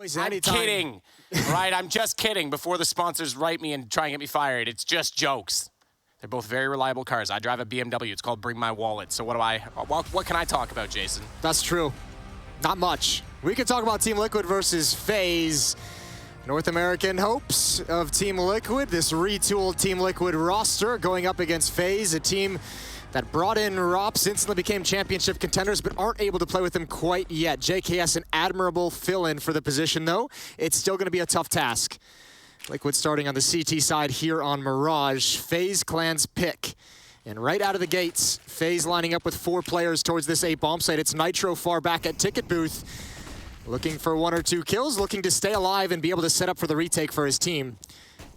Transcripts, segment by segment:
I'm kidding, right? I'm just kidding before the sponsors write me and try and get me fired. It's just jokes. They're both very reliable cars. I drive a BMW. It's called Bring My Wallet. So what can I talk about, Jason? That's true. Not much. We could talk about Team Liquid versus FaZe. North American hopes of Team Liquid, this retooled Team Liquid roster going up against FaZe, a team that brought in Rops, instantly became championship contenders, but aren't able to play with them quite yet. JKS, an admirable fill-in for the position, though. It's still going to be a tough task. Liquid starting on the CT side here on Mirage. FaZe Clan's pick. And right out of the gates, FaZe lining up with 4 players towards this A bomb site. It's Nitro far back at Ticket Booth, looking for 1 or 2 kills, looking to stay alive and be able to set up for the retake for his team.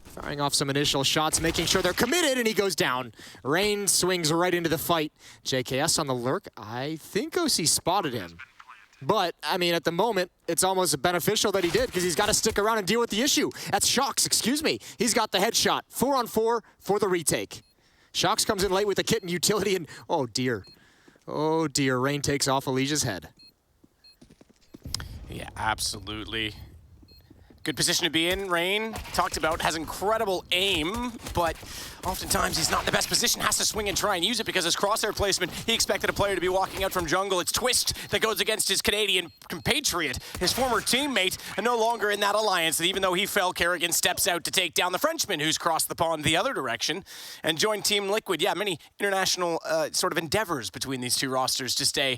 Firing off some initial shots, making sure they're committed, and he goes down. Rain swings right into the fight. JKS on the lurk. I think oSee spotted him. But, I mean, at the moment, it's almost beneficial that he did, because he's got to stick around and deal with the issue. That's Shox, excuse me. He's got the headshot. 4-on-4 for the retake. Shox comes in late with the kit and utility, and oh dear. Oh dear, Rain takes off Elijah's head. Yeah, absolutely. Good position to be in. Rain, talked about, has incredible aim, but oftentimes he's not in the best position, has to swing and try and use it because his crosshair placement, he expected a player to be walking out from jungle. It's Twist that goes against his Canadian compatriot, his former teammate, and no longer in that alliance. And even though he fell, Kerrigan steps out to take down the Frenchman who's crossed the pond the other direction and joined Team Liquid. Yeah, many international sort of endeavors between these two rosters to stay,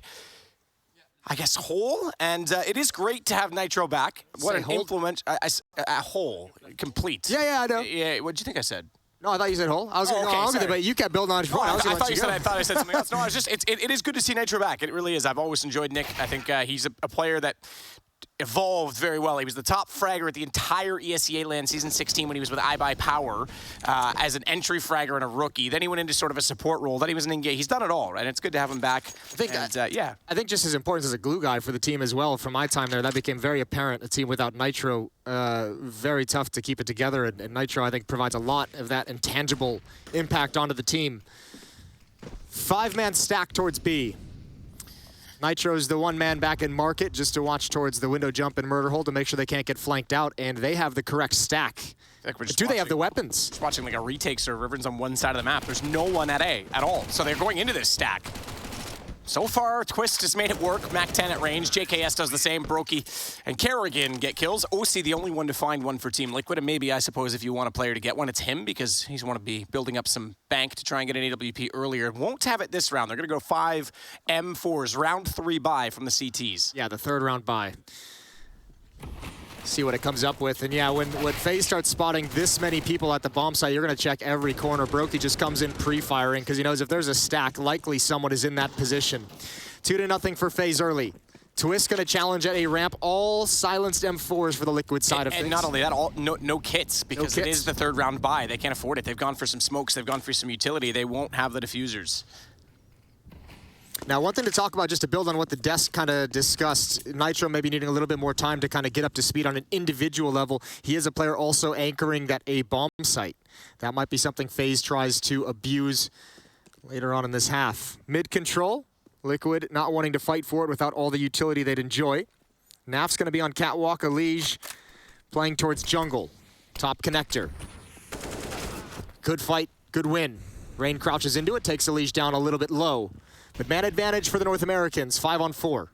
I guess, whole, and it is great to have Nitro back. What an implement, a whole, complete. Yeah, I know. Yeah, what'd you think I said? No, I thought you said whole. I was going to, you kept building on it. I thought I said something else. No, it is good to see Nitro back. It really is. I've always enjoyed Nick. I think he's a player that evolved very well. He was the top fragger at the entire ESEA LAN Season 16 when he was with iBuyPower as an entry fragger and a rookie. Then he went into sort of a support role. Then he was an engage. He's done it all, right? And it's good to have him back. I think just his importance as a glue guy for the team as well. From my time there, that became very apparent. A team without Nitro, very tough to keep it together. And Nitro, I think, provides a lot of that intangible impact onto the team. 5-man stack towards B. Nitro's the 1-man back in market just to watch towards the window jump and murder hole to make sure they can't get flanked out, and they have the correct stack. Do they have the weapons? Just watching like a retake server. Everyone's on one side of the map. There's no one at A at all, so they're going into this stack. So far, Twist has made it work. Mac 10 at range. JKS does the same. Brokey and Kerrigan get kills. oSee, the only one to find one for Team Liquid. And maybe, I suppose, if you want a player to get one, it's him because he's want to be building up some bank to try and get an AWP earlier. Won't have it this round. They're going to go 5 M4s. Round 3 buy from the CTs. Yeah, the 3rd round buy. See what it comes up with. And yeah, when FaZe starts spotting this many people at the bomb site, you're going to check every corner. Brokey just comes in pre-firing because he knows if there's a stack, likely someone is in that position. 2-0 for FaZe early. Twist going to challenge at a ramp. All silenced M4s for the Liquid side of things. And not only that, no kits because it is the 3rd round buy. They can't afford it. They've gone for some smokes. They've gone for some utility. They won't have the diffusers. Now, one thing to talk about, just to build on what the desk kind of discussed, Nitro maybe needing a little bit more time to kind of get up to speed on an individual level. He is a player also anchoring that A bomb site. That might be something FaZe tries to abuse later on in this half. Mid control, Liquid not wanting to fight for it without all the utility they'd enjoy. Naf's going to be on catwalk. Elige playing towards jungle. Top connector. Good fight, good win. Rain crouches into it, takes Elige down a little bit low. But man advantage for the North Americans, 5-on-4.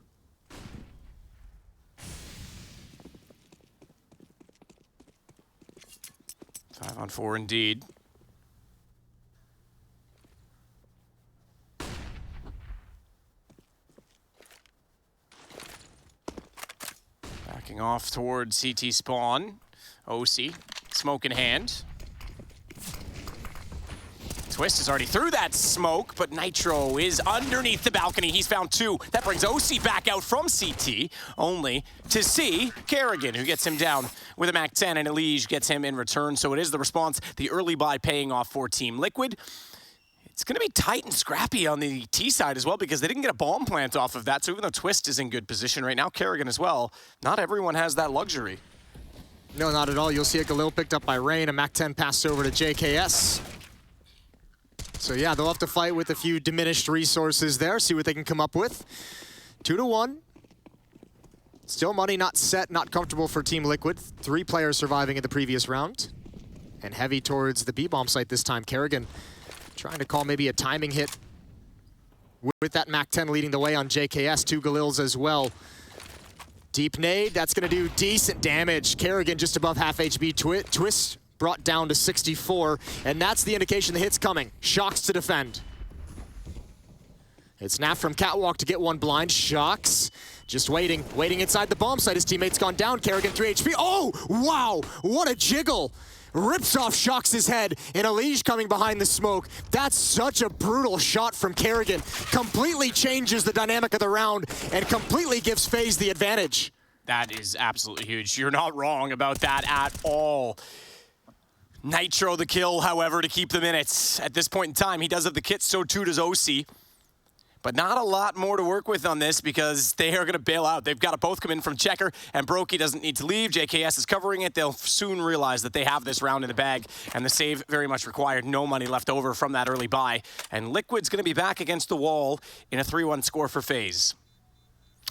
Five on 4 indeed. Backing off toward CT spawn. oSee, smoke in hand. Twist is already through that smoke, but Nitro is underneath the balcony. He's found 2. That brings oSee back out from CT, only to see Kerrigan, who gets him down with a Mac 10, and Elige gets him in return. So it is the response, the early buy paying off for Team Liquid. It's going to be tight and scrappy on the T side as well because they didn't get a bomb plant off of that. So even though Twist is in good position right now, Kerrigan as well, not everyone has that luxury. No, not at all. You'll see a Galil picked up by Rain. A Mac 10 passed over to JKS. So yeah, they'll have to fight with a few diminished resources there, see what they can come up with. 2-1. Still money not set, not comfortable for Team Liquid. 3 players surviving in the previous round. And heavy towards the B-bomb site this time. Kerrigan trying to call maybe a timing hit with that MAC-10 leading the way on JKS. 2 Galils as well. Deep nade, that's gonna do decent damage. Kerrigan just above half HP. Twist brought down to 64, and that's the indication the hit's coming. Shocks to defend. It's Naf from Catwalk to get one blind. Shocks just waiting inside the bomb site. His teammate's gone down. Kerrigan 3 HP. Oh, wow, what a jiggle. Rips off Shocks' head, and Elige coming behind the smoke. That's such a brutal shot from Kerrigan. Completely changes the dynamic of the round and completely gives FaZe the advantage. That is absolutely huge. You're not wrong about that at all. Nitro the kill, however, to keep the minutes. At this point in time, he does have the kit, so too does oSee. But not a lot more to work with on this because they are going to bail out. They've got to both come in from Checker, and Brokey doesn't need to leave. JKS is covering it. They'll soon realize that they have this round in the bag, and the save very much required. No money left over from that early buy. And Liquid's going to be back against the wall in a 3-1 score for FaZe.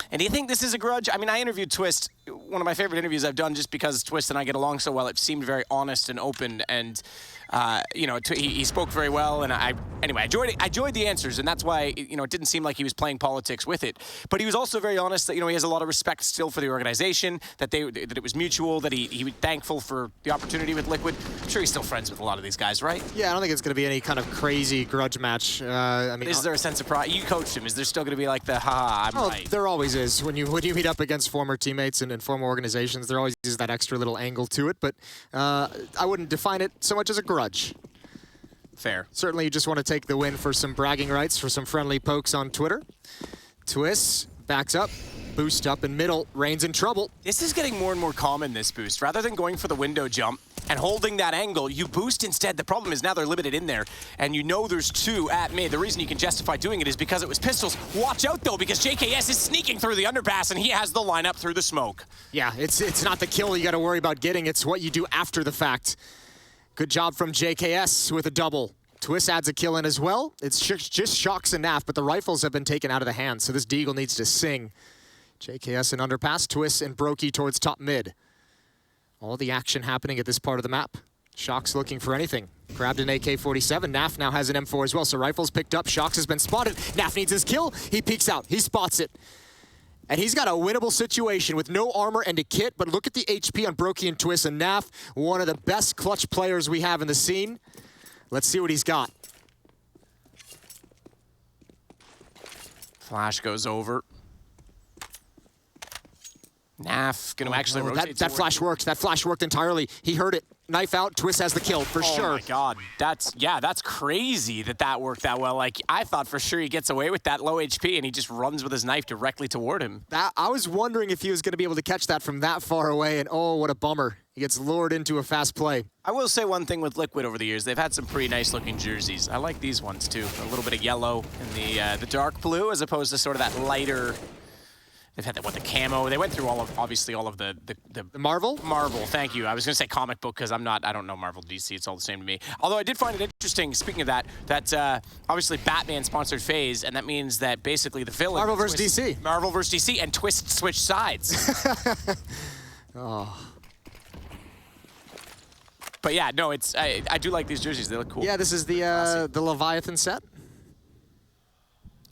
And do you think this is a grudge? I mean, I interviewed Twist, one of my favorite interviews I've done just because Twist and I get along so well. It seemed very honest and open, and you know, he spoke very well, and anyway, I enjoyed the answers, and that's why, you know, it didn't seem like he was playing politics with it. But he was also very honest that, you know, he has a lot of respect still for the organization, that it was mutual, that he was thankful for the opportunity with Liquid. I'm sure he's still friends with a lot of these guys, right? Yeah, I don't think it's going to be any kind of crazy grudge match. I mean, is there a sense of pride? You coached him. Is there still going to be like the, ha, I'm right? There always is. When you meet up against former teammates and former organizations, there always is that extra little angle to it. But I wouldn't define it so much as a grudge. Fair. Certainly you just want to take the win for some bragging rights, for some friendly pokes on Twitter. Twist backs up, boost up in middle, Rain's in trouble. This is getting more and more common, this boost. Rather than going for the window jump and holding that angle, you boost instead. The problem is now they're limited in there, and you know there's 2 at mid. The reason you can justify doing it is because it was pistols. Watch out, though, because JKS is sneaking through the underpass, and he has the lineup through the smoke. Yeah, it's not the kill you got to worry about getting. It's what you do after the fact. Good job from JKS with a double. Twist adds a kill in as well. It's just Shocks and Naf, but the rifles have been taken out of the hands, so this Deagle needs to sing. JKS in underpass, Twist and Brokey towards top mid. All the action happening at this part of the map. Shocks looking for anything. Grabbed an AK-47. Naf now has an M4 as well, so rifles picked up. Shocks has been spotted. Naf needs his kill. He peeks out. He spots it. And he's got a winnable situation with no armor and a kit, but look at the HP on Brokey and Twist, and Naf, one of the best clutch players we have in the scene. Let's see what he's got. Flash goes over. Naf gonna actually rotate. That flash worked. That flash worked entirely. He heard it. Knife out. Twist has the kill for sure. Oh my God, that's crazy that worked that well. Like, I thought for sure he gets away with that low HP, and he just runs with his knife directly toward him. I was wondering if he was going to be able to catch that from that far away, and oh, what a bummer. He gets lured into a fast play. I will say one thing with Liquid over the years. They've had some pretty nice looking jerseys. I like these ones too. A little bit of yellow and the dark blue, as opposed to sort of that lighter. They've had the camo. They went through obviously all of the Marvel? Marvel, thank you. I was going to say comic book because I don't know Marvel DC. It's all the same to me. Although I did find it interesting, speaking of that obviously Batman sponsored FaZe, and that means that basically the villain... Marvel versus DC. Marvel versus DC, and Twist switch sides. Oh. But yeah, no, I do like these jerseys. They look cool. Yeah, this is the Leviathan set.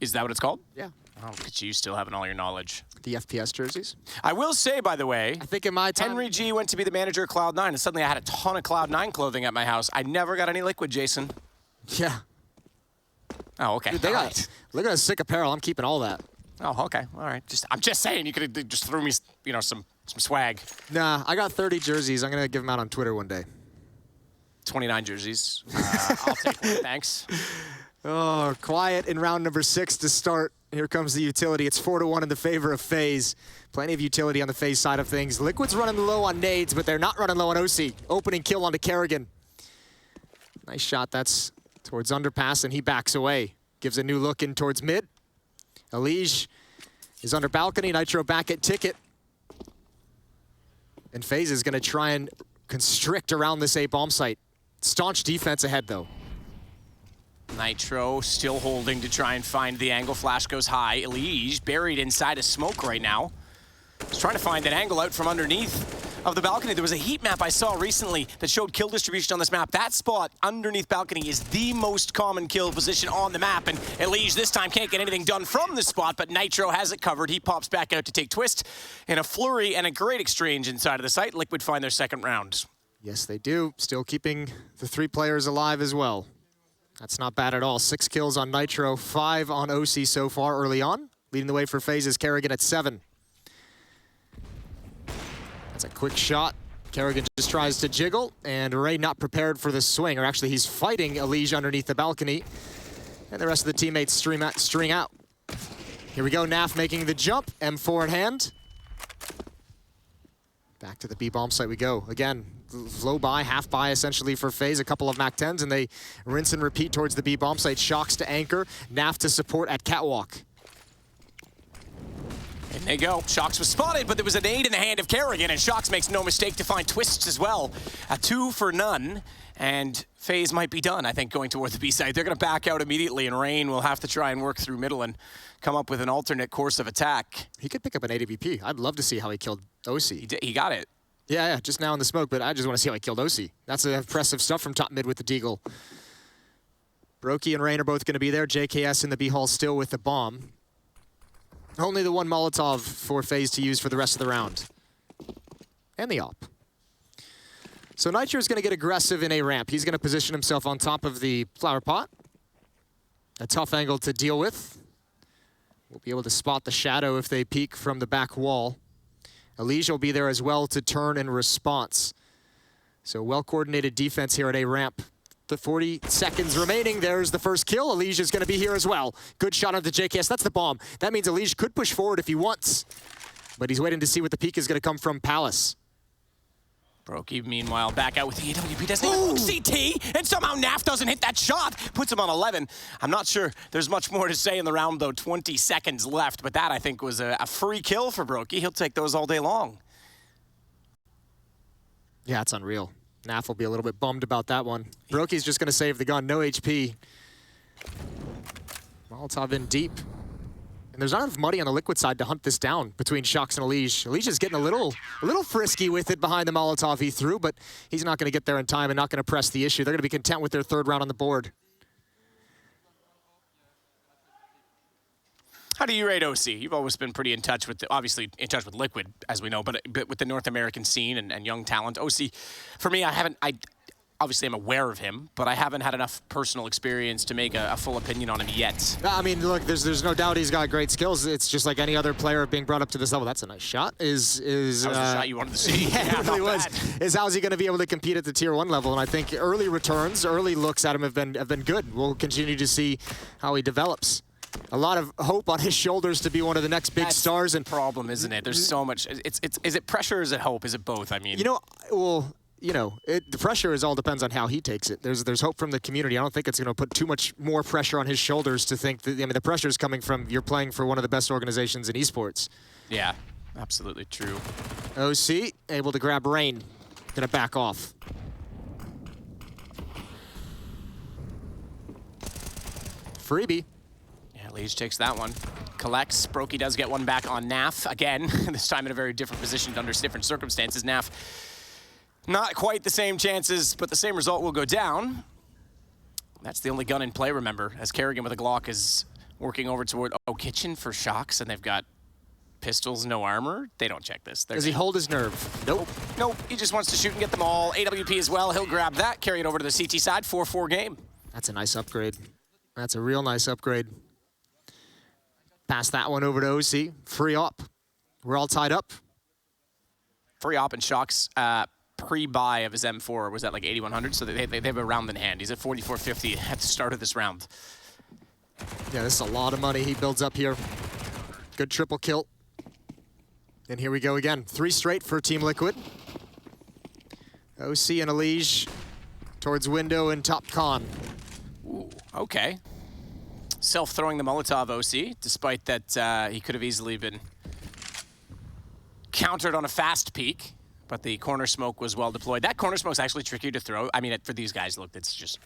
Is that what it's called? Yeah. Oh, look at you still having all your knowledge. The FPS jerseys. I will say, by the way, I think in my time, Henry G went to be the manager of Cloud9, and suddenly I had a ton of Cloud9 clothing at my house. I never got any Liquid, Jason. Yeah. Oh, okay. Dude, they got look at the sick apparel. I'm keeping all that. Oh, okay. All right. I'm just saying, you could have just threw me, you know, some swag. Nah, I got 30 jerseys. I'm gonna give them out on Twitter one day. 29 jerseys. I'll take one, thanks. Oh, quiet in round number 6 to start. Here comes the utility. It's 4-1 in the favor of FaZe. Plenty of utility on the FaZe side of things. Liquid's running low on nades, but they're not running low on oSee. Opening kill onto Kerrigan. Nice shot. That's towards underpass, and he backs away. Gives a new look in towards mid. Elige is under balcony. Nitro back at ticket. And FaZe is going to try and constrict around this A bomb site. Staunch defense ahead, though. Nitro still holding to try and find the angle. Flash goes high. Elige buried inside a smoke right now. was trying to find an angle out from underneath of the balcony. There was a heat map I saw recently that showed kill distribution on this map. That spot underneath balcony is the most common kill position on the map, and Elige this time can't get anything done from this spot, but Nitro has it covered. He pops back out to take Twist in a flurry and a great exchange inside of the site. Liquid find their second round. Yes, they do. Still keeping the 3 players alive as well. That's not bad at all. 6 kills on Nitro, 5 on oSee so far early on. Leading the way for FaZe is Kerrigan at 7. That's a quick shot. Kerrigan just tries to jiggle, and Ray not prepared for the swing, or actually he's fighting Elige underneath the balcony, and the rest of the teammates string out. Here we go, Naf making the jump, M4 in hand. Back to the B-bomb site we go. Again, low buy, half buy essentially for FaZe, a couple of MAC-10s, and they rinse and repeat towards the B-bomb site. Shocks to anchor, Naf to support at catwalk. And they go. Shocks was spotted, but there was a nade in the hand of Kerrigan, and Shocks makes no mistake to find Twists as well. A 2 for none, and FaZe might be done, I think, going toward the B side. They're going to back out immediately, and Rain will have to try and work through middle and come up with an alternate course of attack. He could pick up an AWP. I'd love to see how he killed oSee. He got it. Yeah, just now in the smoke, but I just want to see how he killed oSee. That's impressive stuff from top mid with the Deagle. Brokey and Rain are both going to be there. JKS in the B hall still with the bomb. Only the one Molotov for FaZe to use for the rest of the round. And the op. So Nitro's going to get aggressive in A ramp. He's going to position himself on top of the flower pot. A tough angle to deal with. We'll be able to spot the shadow if they peek from the back wall. Elige will be there as well to turn in response. So well-coordinated defense here at A ramp. The 40 seconds remaining, there's the first kill. Elige is going to be here as well. Good shot onto JKS, that's the bomb. That means Elige could push forward if he wants, but he's waiting to see what the peek is going to come from Palace. Brokey, meanwhile, back out with the AWP, doesn't even CT, and somehow Naf doesn't hit that shot. Puts him on 11. I'm not sure there's much more to say in the round, though. 20 seconds left, but that, I think, was a free kill for Brokey. He'll take those all day long. Yeah, it's unreal. Naf will be a little bit bummed about that one. Brokey's just going to save the gun, no HP. Molotov in deep. And there's not enough money on the Liquid side to hunt this down between Shocks and Elige. Elige is getting a little frisky with it behind the Molotov he threw, but he's not going to get there in time and not going to press the issue. They're going to be content with their 3rd round on the board. How do you rate oSee? You've always been pretty in touch with, obviously in touch with Liquid, as we know, but with the North American scene and young talent. oSee, for me, obviously I'm aware of him, but I haven't had enough personal experience to make a full opinion on him yet. I mean, look, there's no doubt he's got great skills. It's just like any other player being brought up to this level. That's a nice shot. That was the shot you wanted to see. Yeah, it really was. Is how's he going to be able to compete at the tier 1 level? And I think early returns, early looks at him have been good. We'll continue to see how he develops. A lot of hope on his shoulders to be one of the next big stars. And problem, isn't it? There's so much. Is it pressure or is it hope? Is it both? I mean, the pressure all depends on how he takes it. There's hope from the community. I don't think it's going to put too much more pressure on his shoulders to think that, the pressure is coming from you're playing for one of the best organizations in esports. Yeah, absolutely true. oSee able to grab Rain. Gonna back off. Freebie. Elige takes that one. Collects. Brokey does get one back on Naf again, this time in a very different position under different circumstances. Naf, not quite the same chances, but the same result will go down. That's the only gun in play, remember, as Kerrigan with a Glock is working over toward Kitchen for Shocks, and they've got pistols, no armor. They don't check this. Does he hold his nerve? Nope. Nope. He just wants to shoot and get them all. AWP as well. He'll grab that, carry it over to the CT side. 4-4 game. That's a nice upgrade. That's a real nice upgrade. Pass that one over to oSee. Free op. We're all tied up. Free op and Shocks pre-buy of his M4 was at like 8,100, so they have a round in hand. He's at 4,450 at the start of this round. Yeah, this is a lot of money he builds up here. Good triple kill. And here we go again. 3 straight for Team Liquid. oSee and Elige towards window and top con. Ooh, okay. Self-throwing the Molotov oSee, despite that he could have easily been countered on a fast peek, but the corner smoke was well deployed. That corner smoke's actually tricky to throw. I mean, for these guys, look, it's just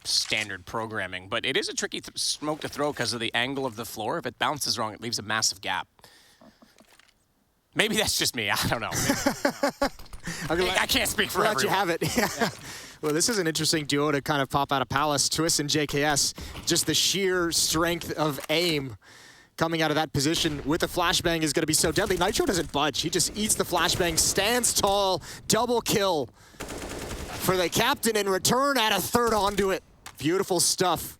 standard programming, but it is a tricky smoke to throw because of the angle of the floor. If it bounces wrong, it leaves a massive gap. Maybe that's just me. I don't know. I can't speak for let everyone. you have it. Yeah. Well, this is an interesting duo to kind of pop out of Palace. Twist and JKS, just the sheer strength of aim coming out of that position with the flashbang is going to be so deadly. Nitro doesn't budge. He just eats the flashbang, stands tall, double kill for the captain in return, add a third onto it. Beautiful stuff.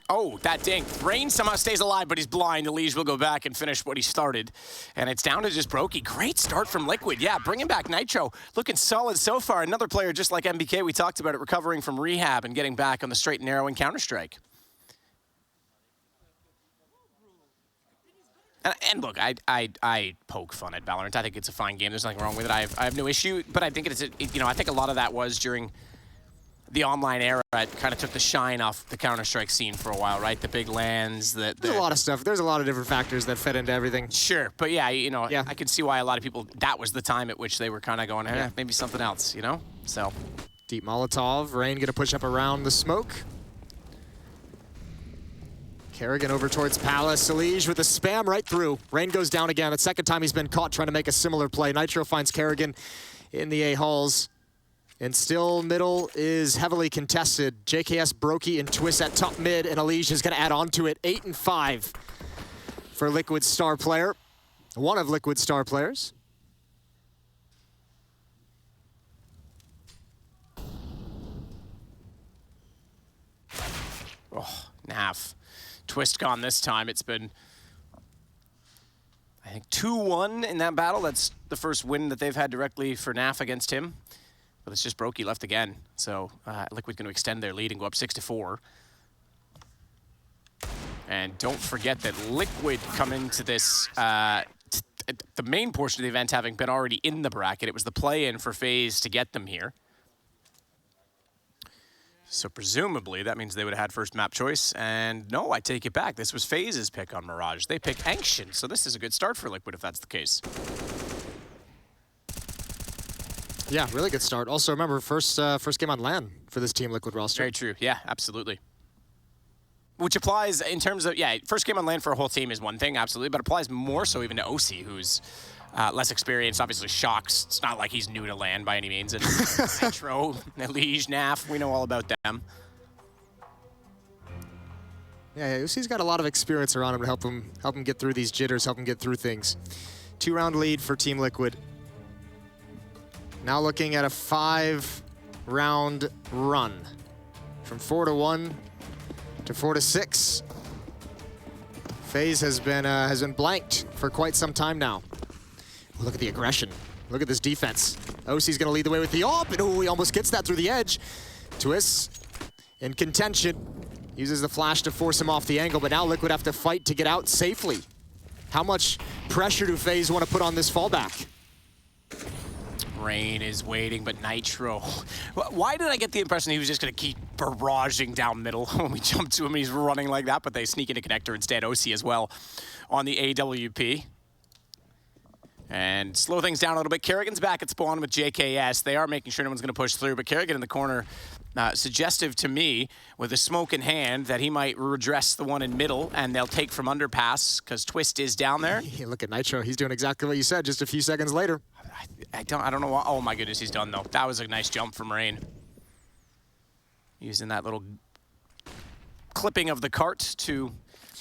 Oh, that dink. Rain somehow stays alive, but he's blind. Elige will go back and finish what he started. And it's down to just Brokey. Great start from Liquid. Yeah, bringing back Nitro. Looking solid so far. Another player just like MBK, we talked about it, recovering from rehab and getting back on the straight and narrow in Counter-Strike. And look, I poke fun at Valorant. I think it's a fine game. There's nothing wrong with it. I have no issue, but I think I think a lot of that was during the online era. It kind of took the shine off the Counter-Strike scene for a while, right? The big LANs. There's a lot of stuff. There's a lot of different factors that fed into everything. Sure, but yeah, I can see why a lot of people, that was the time at which they were kind of going, maybe something else, So. Deep Molotov. Rain going to push up around the smoke. Kerrigan over towards Palace. Elige with a spam right through. Rain goes down again. The second time he's been caught trying to make a similar play. Nitro finds Kerrigan in the A-halls. And still middle is heavily contested. JKS, Brokey, and Twist at top mid, and Elige is going to add on to it. 8 and 5 for Liquid's star player. One of Liquid's star players. Oh, Naf. Twist gone this time. It's been, I think, 2-1 in that battle. That's the first win that they've had directly for Naf against him. But it's just Brokey left again. So Liquid's going to extend their lead and go up 6-4. And don't forget that Liquid come into this, the main portion of the event having been already in the bracket. It was the play-in for FaZe to get them here. So presumably, that means they would have had first map choice. And no, I take it back. This was FaZe's pick on Mirage. They picked Ancient, so this is a good start for Liquid if that's the case. Yeah, really good start. Also, remember, first game on LAN for this Team Liquid roster. Very true. Yeah, absolutely. Which applies in terms of, first game on LAN for a whole team is one thing, absolutely, but applies more so even to oSee, who's less experienced. Obviously, Shocks, it's not like he's new to LAN by any means. And Nitro, Elige, Naf, we know all about them. Yeah, oSee's got a lot of experience around him to help him get through these jitters, help him get through things. 2-round lead for Team Liquid. Now looking at a 5-round run. From 4-1 to 4-6. FaZe has been blanked for quite some time now. Look at the aggression. Look at this defense. oSee's going to lead the way with the AWP, and he almost gets that through the edge. Twist in contention. Uses the flash to force him off the angle, but now Liquid have to fight to get out safely. How much pressure do FaZe want to put on this fallback? Rain is waiting, but Nitro. Why did I get the impression he was just going to keep barraging down middle when we jumped to him? He's running like that, but they sneak into connector instead. oSee as well on the AWP. And slow things down a little bit. Kerrigan's back at spawn with JKS. They are making sure no one's going to push through, but Kerrigan in the corner, suggestive to me, with a smoke in hand, that he might redress the one in middle, and they'll take from underpass, because Twist is down there. Yeah, look at Nitro. He's doing exactly what you said just a few seconds later. I don't know why. Oh my goodness, he's done though. That was a nice jump from Rain. Using that little clipping of the cart to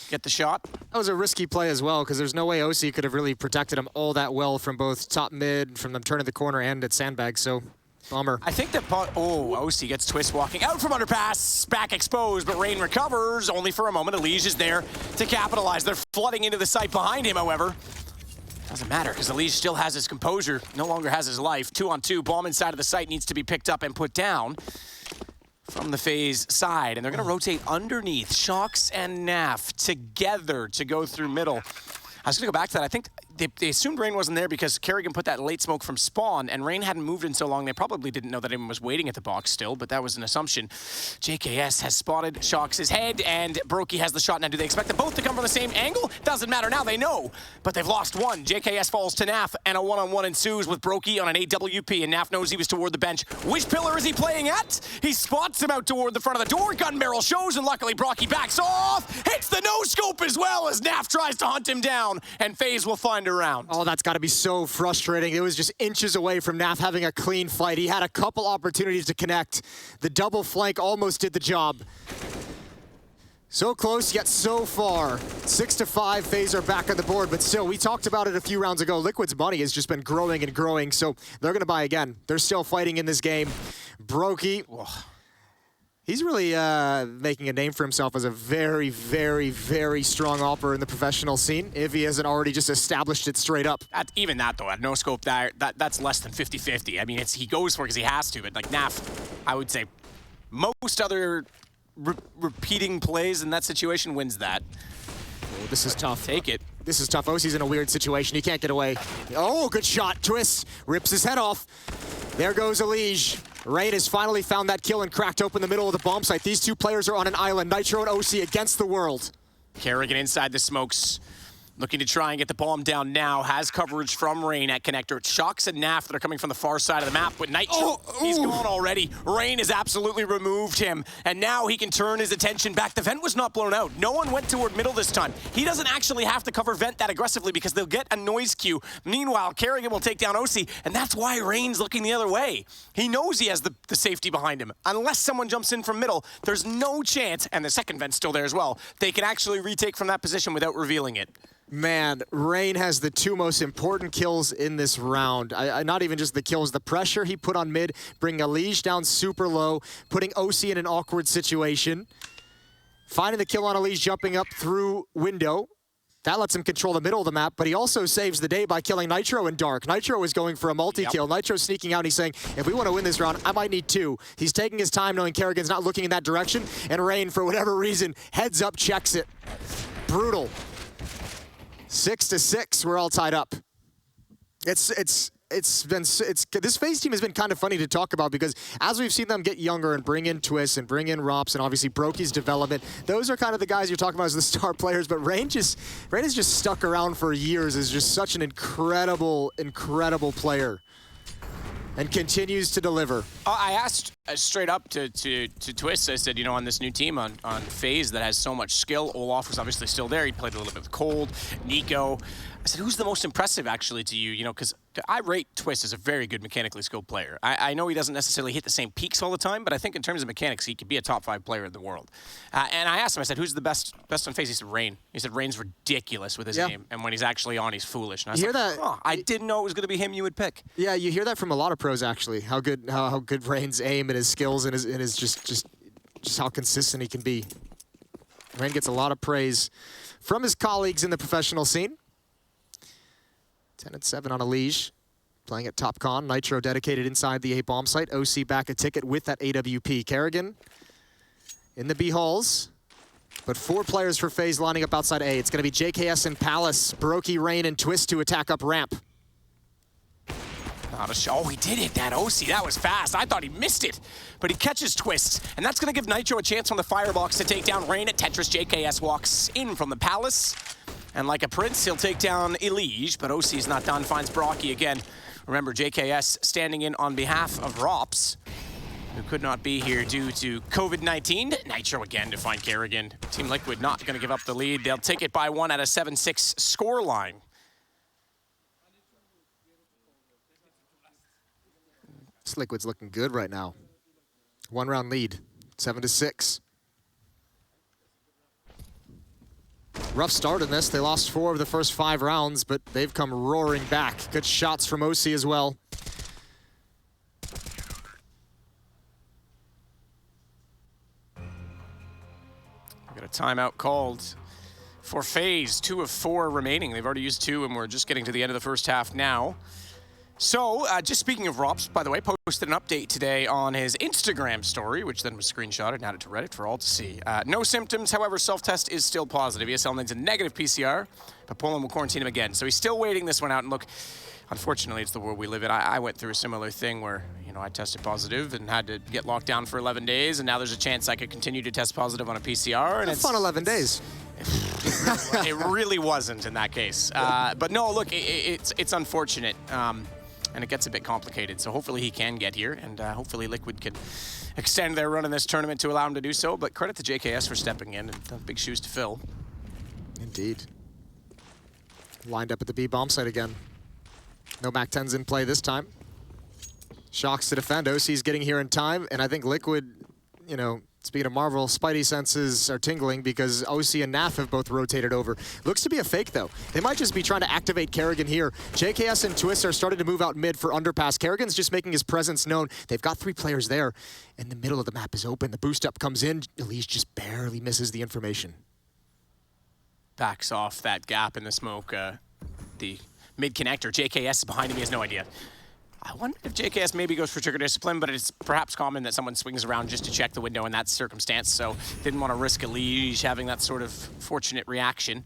get the shot. That was a risky play as well, because there's no way oSee could have really protected him all that well from both top mid, from them turning the corner, and at sandbag, so bummer. I think that, oSee gets Twist walking out from underpass, back exposed, but Rain recovers only for a moment. Elige is there to capitalize. They're flooding into the site behind him, however. Doesn't matter, because Elige still has his composure, no longer has his life. 2-on-2, bomb inside of the site needs to be picked up and put down from the FaZe side. And they're going to rotate underneath. Shocks and Naf together to go through middle. I was going to go back to that. I think they assumed Rain wasn't there because Kerrigan put that late smoke from spawn, and Rain hadn't moved in so long, they probably didn't know that anyone was waiting at the box still, but that was an assumption. JKS has spotted Shocks' head, and Brokey has the shot. Now, do they expect them both to come from the same angle? Doesn't matter now, they know, but they've lost one. JKS falls to Naf, and a one-on-one ensues with Brokey on an AWP, and Naf knows he was toward the bench. Which pillar is he playing at? He spots him out toward the front of the door. Gun barrel shows, and luckily Brokey backs off, hits the no-scope as well as Naf tries to hunt him down, and FaZe will find turned around. Oh, that's got to be so frustrating. It was just inches away from Naf having a clean fight. He had a couple opportunities to connect. The double flank almost did the job. So close, yet so far. 6-5, FaZe are back on the board, but still, we talked about it a few rounds ago. Liquid's money has just been growing and growing, so they're going to buy again. They're still fighting in this game. Brokey, he's really making a name for himself as a very, very, very strong operator in the professional scene, if he hasn't already just established it straight up. Even that, though, at no scope, that's less than 50-50. I mean, he goes for it because he has to, but like Naf, I would say most other repeating plays in that situation wins that. Oh, this is tough. Take it. This is tough. oSee's in a weird situation. He can't get away. Oh, good shot. Twist. Rips his head off. There goes Elige. Rain has finally found that kill and cracked open the middle of the bomb site. These two players are on an island. Nitro and oSee against the world. Kerrigan inside the smokes. Looking to try and get the bomb down now. Has coverage from Rain at connector. It's Shocks and Naf that are coming from the far side of the map. But Nitro, he's gone already. Rain has absolutely removed him. And now he can turn his attention back. The vent was not blown out. No one went toward middle this time. He doesn't actually have to cover vent that aggressively because they'll get a noise cue. Meanwhile, Kerrigan will take down oSee. And that's why Rain's looking the other way. He knows he has the safety behind him. Unless someone jumps in from middle, there's no chance, and the second vent's still there as well, they can actually retake from that position without revealing it. Man, Rain has the two most important kills in this round. Not even just the kills, the pressure he put on mid, bringing Elige down super low, putting oSee in an awkward situation, finding the kill on Elige jumping up through window. That lets him control the middle of the map, but he also saves the day by killing Nitro in dark. Nitro is going for a multi-kill. Yep. Nitro sneaking out, and he's saying, if we want to win this round, I might need two. He's taking his time knowing Kerrigan's not looking in that direction, and Rain, for whatever reason, heads up, checks it. Brutal. 6-6, we're all tied up. This FaZe team has been kind of funny to talk about because as we've seen them get younger and bring in Twist and bring in Rops and obviously Brokey's development, those are kind of the guys you're talking about as the star players, but Rain has just stuck around for years as just such an incredible, incredible player and continues to deliver. I asked straight up to Twist, I said, you know, on this new team on FaZe that has so much skill, Olaf was obviously still there. He played a little bit with Cold, Nico. I said, who's the most impressive actually to you? You know, because I rate Twist as a very good mechanically skilled player. I know he doesn't necessarily hit the same peaks all the time, but I think in terms of mechanics, he could be a top 5 player in the world. And I asked him, I said, who's the best on FaZe? He said, Rain. He said, Rain's ridiculous with his aim, and when he's actually on, he's foolish. And I was like, that? Oh, I didn't know it was going to be him you would pick. Yeah, you hear that from a lot of pros actually. How good Rain's aim and his skills and his just how consistent he can be. Rain gets a lot of praise from his colleagues in the professional scene. 10-7 on Elige, playing at top con. Nitro dedicated inside the A bomb site. oSee back a ticket with that AWP. Kerrigan in the B halls, but 4 players for FaZe lining up outside A. It's going to be JKS and Palace, Brokey, Rain, and Twist to attack up ramp. Oh, he did it, that oSee. That was fast. I thought he missed it, but he catches Twists, and that's going to give Nitro a chance from the firebox to take down Rain at Tetris. JKS walks in from the Palace, and like a prince, he'll take down Elige, but oSee's not done, finds Brokey again. Remember, JKS standing in on behalf of Rops, who could not be here due to COVID-19. Nitro again to find Kerrigan. Team Liquid not going to give up the lead. They'll take it by 1 at a 7-6 score line. This Liquid's looking good right now. 1-round lead, 7-6. Rough start in this. They lost 4 of the first 5 rounds, but they've come roaring back. Good shots from oSee as well. Got a timeout called for FaZe. 2 of 4 remaining. They've already used 2, and we're just getting to the end of the first half now. So, just speaking of Rops, by the way, posted an update today on his Instagram story, which then was screenshotted and added to Reddit for all to see. No symptoms, however, self-test is still positive. ESL needs a negative PCR, but Poland will quarantine him again. So he's still waiting this one out, and look, unfortunately, it's the world we live in. I went through a similar thing where, you know, I tested positive and had to get locked down for 11 days, and now there's a chance I could continue to test positive on a PCR. And it's fun 11 days. It really wasn't in that case. But no, look, it's unfortunate. And it gets a bit complicated, so hopefully he can get here, and hopefully Liquid can extend their run in this tournament to allow him to do so, but credit to JKS for stepping in, and big shoes to fill. Indeed. Lined up at the B bomb site again. No MAC-10s in play this time. Shocks to defend. oSee's getting here in time, and I think Liquid, you know, speaking of Marvel, Spidey senses are tingling because oSee and NAF have both rotated over. Looks to be a fake, though. They might just be trying to activate Kerrigan here. JKS and Twist are starting to move out mid for underpass. Kerrigan's just making his presence known. They've got 3 players there, and the middle of the map is open. The boost up comes in. Elise just barely misses the information. Backs off that gap in the smoke. The mid connector, JKS is behind him, he has no idea. I wonder if JKS maybe goes for trigger discipline, but it's perhaps common that someone swings around just to check the window in that circumstance, so didn't want to risk Elise having that sort of fortunate reaction.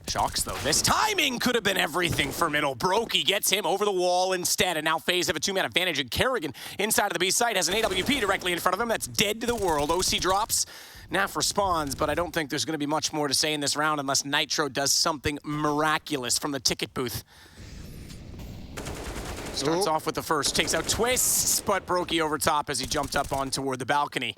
Shocks, though. This timing could have been everything for middle. Brokey gets him over the wall instead, and now FaZe have a 2-man advantage, and Kerrigan inside of the B site has an AWP directly in front of him. That's dead to the world. oSee drops. NAF responds, but I don't think there's going to be much more to say in this round unless Nitro does something miraculous from the ticket booth. Starts off with the first, takes out Twists, but Brokey over top as he jumped up on toward the balcony.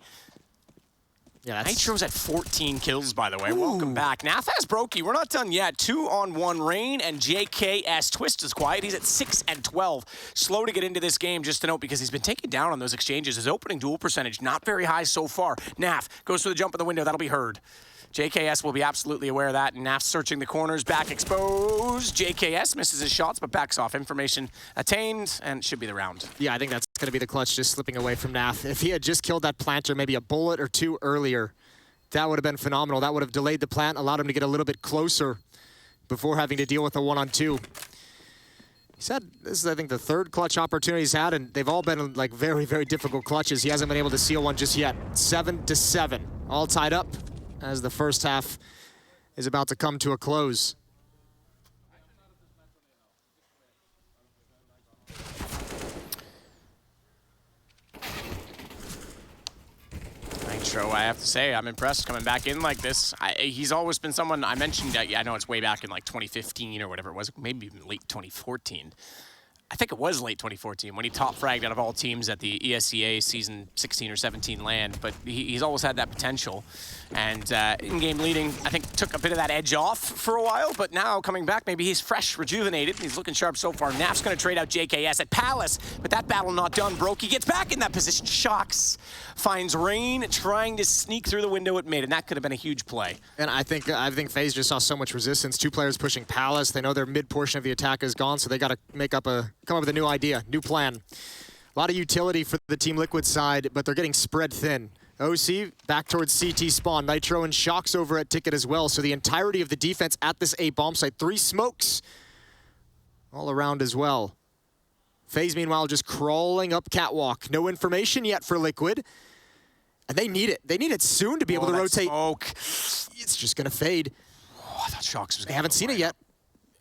Yeah, Nitro's at 14 kills, by the way. Ooh. Welcome back. NAF has Brokey. We're not done yet. 2-on-1 Rain and JKS. Twist is quiet. He's at 6 and 12. Slow to get into this game, just to note, because he's been taken down on those exchanges. His opening duel percentage, not very high so far. NAF goes for the jump in the window. That'll be heard. JKS will be absolutely aware of that, and NAF searching the corners, back exposed. JKS misses his shots, but backs off. Information attained, and should be the round. Yeah, I think that's going to be the clutch, just slipping away from NAF. If he had just killed that planter maybe a bullet or 2 earlier, that would have been phenomenal. That would have delayed the plant, allowed him to get a little bit closer before having to deal with a 1-on-2. He's had, this is, I think, the 3rd clutch opportunity he's had, and they've all been like very, very difficult clutches. He hasn't been able to seal one just yet. 7-7, all tied up as the first half is about to come to a close. Nitro, I have to say, I'm impressed coming back in like this. He's always been someone, I mentioned, I know it's way back in like 2015 or whatever it was, maybe even late 2014. I think it was late 2014 when he top fragged out of all teams at the ESEA season 16 or 17 land, but he's always had that potential. And in-game leading, I think, took a bit of that edge off for a while, but now coming back, maybe he's fresh, rejuvenated, and he's looking sharp so far. NAF's gonna trade out JKS at Palace, but that battle not done. Brokey gets back in that position. Shocks finds Rain trying to sneak through the window at mid, and that could have been a huge play. And I think FaZe just saw so much resistance. 2 players pushing Palace. They know their mid portion of the attack is gone, so they got to come up with a new idea, new plan. A lot of utility for the Team Liquid side, but they're getting spread thin. oSee back towards CT spawn. Nitro and Shocks over at Ticket as well. So the entirety of the defense at this A bomb site. 3 smokes all around as well. FaZe, meanwhile, just crawling up catwalk. No information yet for Liquid. And they need it. They need it soon to be able to rotate. Smoke. It's just going to fade. Oh, I thought Shocks was going to. They haven't seen it yet.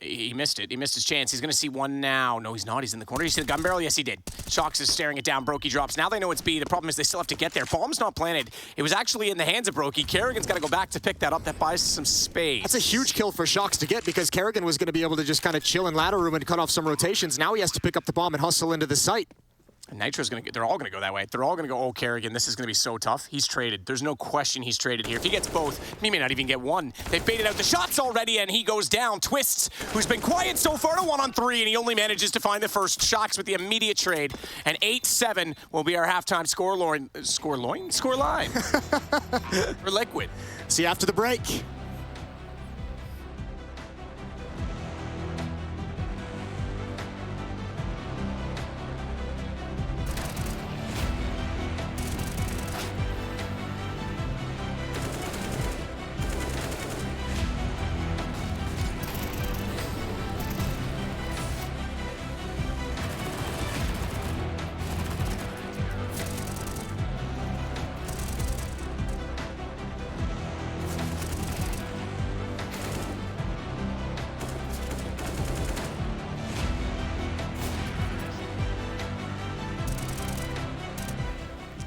He missed it. He missed his chance. He's going to see one now. No, he's not. He's in the corner. You see the gun barrel? Yes, he did. Shocks is staring it down. Brokey drops. Now they know it's B. The problem is they still have to get there. Bomb's not planted. It was actually in the hands of Brokey. Kerrigan's got to go back to pick that up. That buys some space. That's a huge kill for Shocks to get because Kerrigan was going to be able to just kind of chill in ladder room and cut off some rotations. Now he has to pick up the bomb and hustle into the site. And Nitro's going to they're all going to go that way. They're all going to go, oh, Kerrigan, this is going to be so tough. He's traded. There's no question he's traded here. If he gets both, he may not even get one. They've baited out the shots already, and he goes down. Twists, who's been quiet so far, to 1-on-3, and he only manages to find the first. Shocks with the immediate trade. And 8-7 will be our halftime score line for Liquid. See you after the break.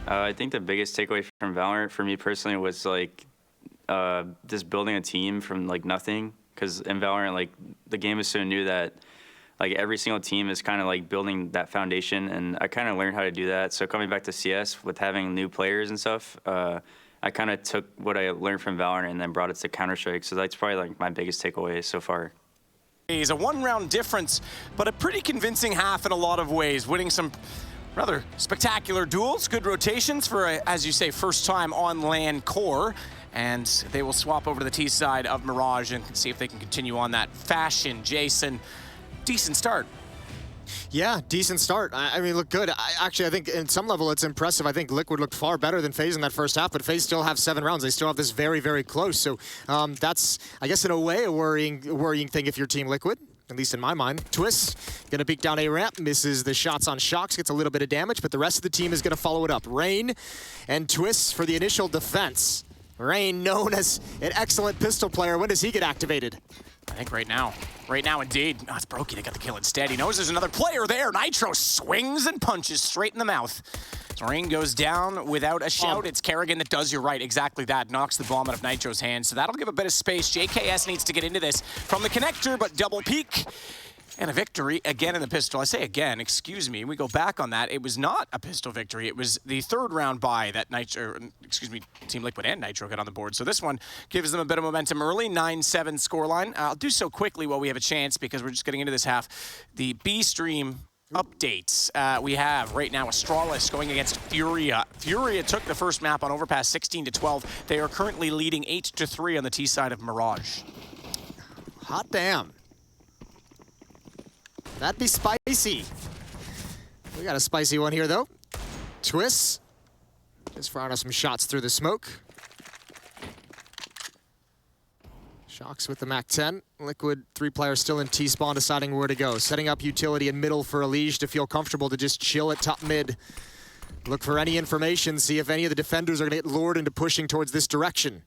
I think the biggest takeaway from Valorant for me personally was like just building a team from like nothing. Because in Valorant, like the game is so new that like every single team is kind of like building that foundation, and I kind of learned how to do that. So coming back to CS with having new players and stuff, I kind of took what I learned from Valorant and then brought it to Counter-Strike. So that's probably like my biggest takeaway so far. FaZe. A one-round difference, but a pretty convincing half in a lot of ways, winning some rather spectacular duels, good rotations for, as you say, first time on LAN core. And they will swap over to the T side of Mirage and see if they can continue on that fashion. Jason, decent start. Yeah, decent start. I mean, look good. Actually, I think in some level it's impressive. I think Liquid looked far better than FaZe in that first half, but FaZe still have 7 rounds. They still have this very, very close. So that's, I guess, in a way, a worrying thing if you're Team Liquid. At least in my mind. Twist, gonna peek down a ramp, misses the shots on Shox, gets a little bit of damage, but the rest of the team is gonna follow it up. Rain and Twist for the initial defense. Rain, known as an excellent pistol player. When does he get activated? I think right now. Right now, indeed. Oh, it's Brokey that got the kill instead. He knows there's another player there. Nitro swings and punches straight in the mouth. Rain goes down without a shout. It's Kerrigan that does, you're right, exactly that. Knocks the bomb out of Nitro's hands. So that'll give a bit of space. JKS needs to get into this from the connector, but double peek. And a victory again in the pistol. I say again, excuse me. We go back on that. It was not a pistol victory. It was the third round bye that Team Liquid and Nitro got on the board. So this one gives them a bit of momentum early. 9-7 scoreline. I'll do so quickly while we have a chance because we're just getting into this half. The B stream updates. We have right now Astralis going against Furia. Furia took the first map on Overpass 16-12. They are currently leading 8-3 on the T side of Mirage. Hot damn. That'd be spicy. We got a spicy one here, though. Twist. Just firing us some shots through the smoke. Shox with the MAC-10. Liquid, 3 players still in T-spawn, deciding where to go. Setting up utility in middle for Elige to feel comfortable to just chill at top mid. Look for any information, see if any of the defenders are going to get lured into pushing towards this direction.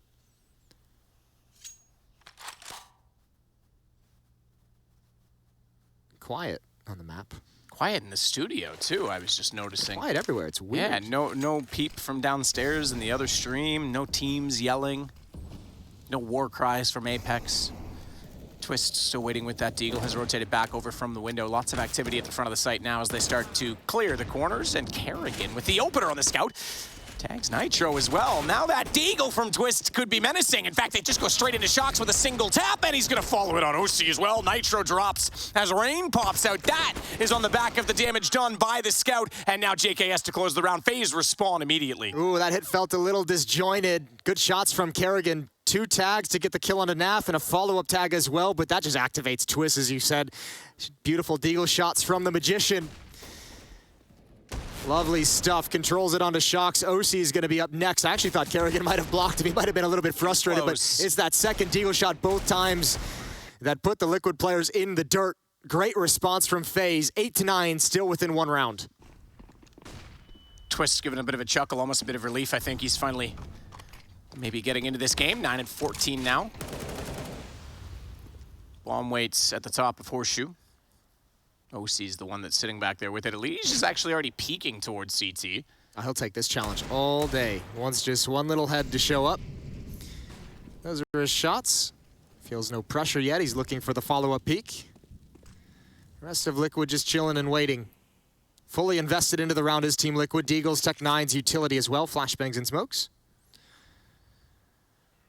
Quiet on the map. Quiet in the studio, too, I was just noticing. Quiet everywhere, it's weird. Yeah, no peep from downstairs in the other stream, no teams yelling, no war cries from Apex. Twist still waiting with that deagle, has rotated back over from the window. Lots of activity at the front of the site now as they start to clear the corners, and Kerrigan with the opener on the scout. Tags Nitro as well. Now that deagle from Twist could be menacing. In fact, they just go straight into Shox with a single tap, and he's gonna follow it on oSee as well. Nitro drops as Rain pops out. That is on the back of the damage done by the scout, and now JKS to close the round. FaZe respawn immediately. Ooh, that hit felt a little disjointed. Good shots from Kerrigan. 2 tags to get the kill on a NAF and a follow-up tag as well, but that just activates Twist, as you said. Beautiful deagle shots from the Magician. Lovely stuff. Controls it onto Shox. oSee is going to be up next. I actually thought Kerrigan might have blocked him. He might have been a little bit frustrated, Close. But it's that second deagle shot both times that put the Liquid players in the dirt. Great response from FaZe. 8-9, still within 1 round. Twist giving a bit of a chuckle, almost a bit of relief. I think he's finally maybe getting into this game. 9-14 now. Bomb waits at the top of Horseshoe. oSee's the one that's sitting back there with it. Elige is actually already peeking towards CT. He'll take this challenge all day. Wants just one little head to show up. Those are his shots. Feels no pressure yet. He's looking for the follow-up peek. Rest of Liquid just chilling and waiting. Fully invested into the round is Team Liquid. Deagles, Tech-9's utility as well. Flashbangs and smokes.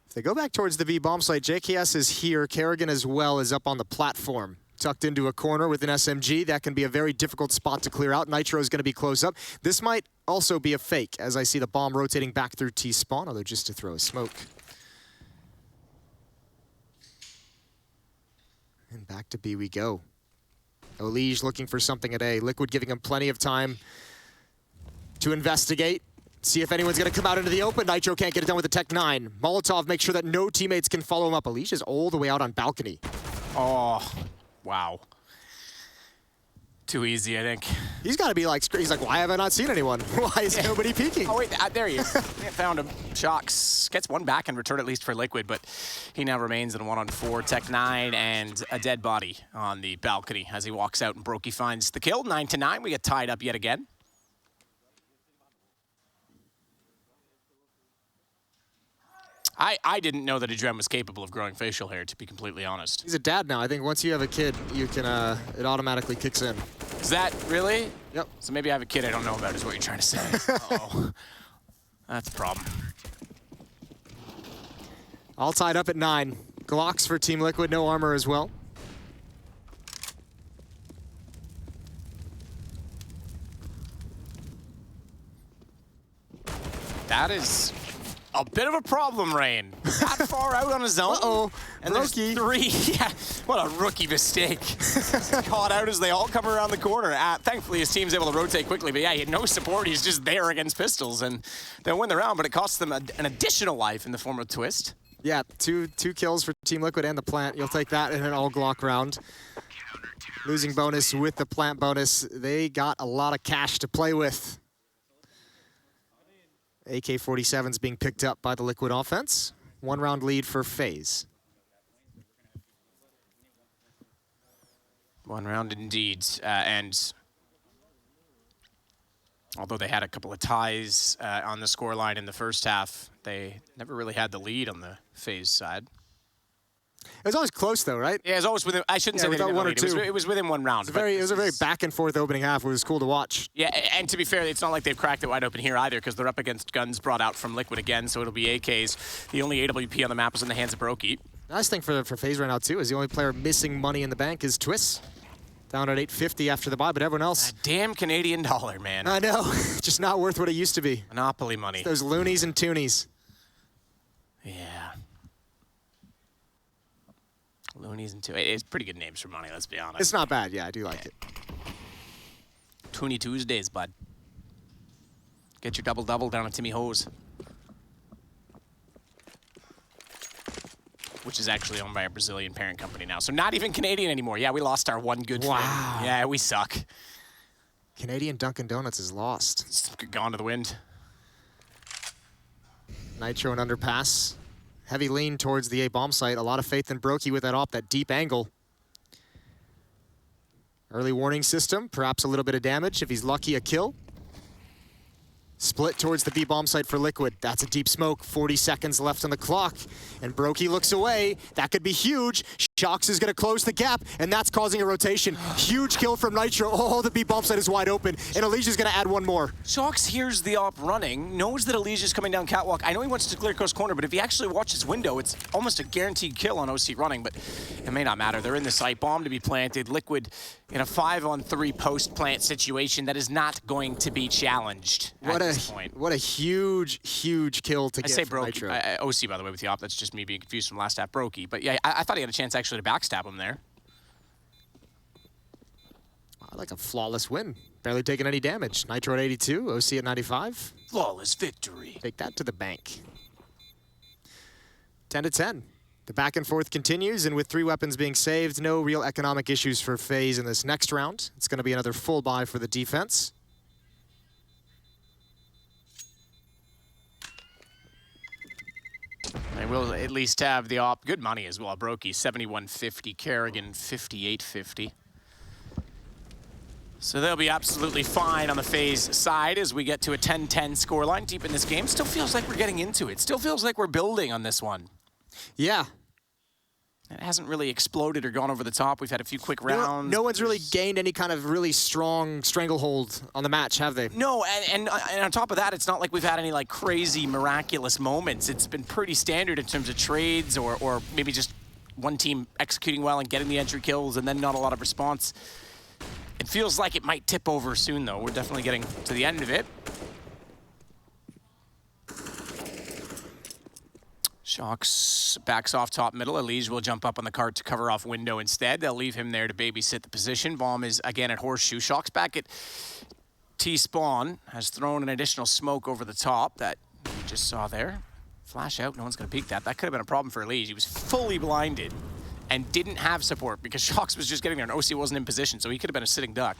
If they go back towards the V bomb site, JKS is here. Kerrigan as well is up on the platform. Tucked into a corner with an SMG. That can be a very difficult spot to clear out. Nitro is going to be close up. This might also be a fake, as I see the bomb rotating back through T-spawn, although just to throw a smoke. And back to B we go. Elige looking for something at A. Liquid giving him plenty of time to investigate. See if anyone's going to come out into the open. Nitro can't get it done with the Tech-9. Molotov makes sure that no teammates can follow him up. Elige is all the way out on balcony. Oh. Wow. Too easy, I think. He's got to be like, he's like, why have I not seen anyone? Why is nobody peeking? Oh, wait, there he is. Found him. Shox gets one back in return, at least for Liquid, but he now remains in a 1-on-4. Tech-9 and a dead body on the balcony as he walks out, and Brokey finds the kill. 9-9. We get tied up yet again. I didn't know that Adrem was capable of growing facial hair, to be completely honest. He's a dad now. I think once you have a kid, you can, it automatically kicks in. Is that really? Yep. So maybe I have a kid I don't know about is what you're trying to say. Oh, that's a problem. All tied up at 9. Glocks for Team Liquid, no armor as well. That is a bit of a problem, Rain. Not far out on his own. Uh-oh, and there's rookie. 3. Yeah, what a rookie mistake. Caught out as they all come around the corner. Thankfully, his team's able to rotate quickly, but yeah, he had no support. He's just there against pistols, and they'll win the round, but it costs them an additional life in the form of Twist. Yeah, two kills for Team Liquid and the plant. You'll take that in an all Glock round. Losing bonus with the plant bonus. They got a lot of cash to play with. AK-47's being picked up by the Liquid offense. 1 round lead for FaZe. 1 round indeed, and although they had a couple of ties on the scoreline in the first half, they never really had the lead on the FaZe side. It was always close, though, right? Yeah, it was always within. I shouldn't say they didn't have the lead. It was within 1 round. It was a very back and forth opening half. It was cool to watch. Yeah, and to be fair, it's not like they've cracked it wide open here either, because they're up against guns brought out from Liquid again, so it'll be AKs. The only AWP on the map was in the hands of Brokey. Nice thing for FaZe right now, too, is the only player missing money in the bank is Twist. Down at 850 after the buy, but everyone else. That damn Canadian dollar, man. I know. Just not worth what it used to be. Monopoly money. Those loonies and toonies. Yeah. Loonies and toonies. It's pretty good names for money, let's be honest. It's not bad. Yeah, I do like it. Toonie Tuesdays, bud. Get your double-double down at Timmy Ho's. Which is actually owned by a Brazilian parent company now. So not even Canadian anymore. Yeah, we lost our one good friend. Wow. Yeah, we suck. Canadian Dunkin' Donuts is lost. It's gone to the wind. Nitro and underpass. Heavy lean towards the A bomb site. A lot of faith in Brokey with that op, that deep angle. Early warning system, perhaps a little bit of damage. If he's lucky, a kill. Split towards the B bomb site for Liquid. That's a deep smoke. 40 seconds left on the clock. And Brokey looks away. That could be huge. Shox is going to close the gap, and that's causing a rotation. Huge kill from Nitro. Oh, the B bomb site is wide open, and Alicia's going to add one more. Shox hears the op running, knows that Alicia's coming down catwalk. I know he wants to clear coast corner, but if he actually watches window, it's almost a guaranteed kill on oSee running, but it may not matter. They're in the site. Bomb to be planted. Liquid in a 5-on-3 post-plant situation that is not going to be challenged at this point. What a huge, huge kill to get say from Nitro. oSee, by the way, with the op. That's just me being confused from last half Brokey. But yeah, I thought he had a chance actually to backstab him there. Like a flawless win. Barely taking any damage. Nitro at 82, oSee at 95. Flawless victory. Take that to the bank. 10-10. The back and forth continues, and with 3 weapons being saved, no real economic issues for FaZe in this next round. It's going to be another full buy for the defense. They will at least have the op. Good money as well. Brokey, 71.50. Kerrigan, 58.50. So they'll be absolutely fine on the FaZe side as we get to a 10-10 scoreline deep in this game. Still feels like we're getting into it. Still feels like we're building on this one. Yeah. It hasn't really exploded or gone over the top. We've had a few quick rounds. No one's really gained any kind of really strong stranglehold on the match, have they? No, and on top of that, it's not like we've had any like crazy, miraculous moments. It's been pretty standard in terms of trades or maybe just one team executing well and getting the entry kills and then not a lot of response. It feels like it might tip over soon, though. We're definitely getting to the end of it. Shox backs off top middle. Elige will jump up on the cart to cover off window instead. They'll leave him there to babysit the position. Bomb is again at horseshoe. Shox back at T-spawn. Has thrown an additional smoke over the top that we just saw there. Flash out. No one's going to peek that. That could have been a problem for Elige. He was fully blinded and didn't have support because Shox was just getting there and oSee wasn't in position, so he could have been a sitting duck.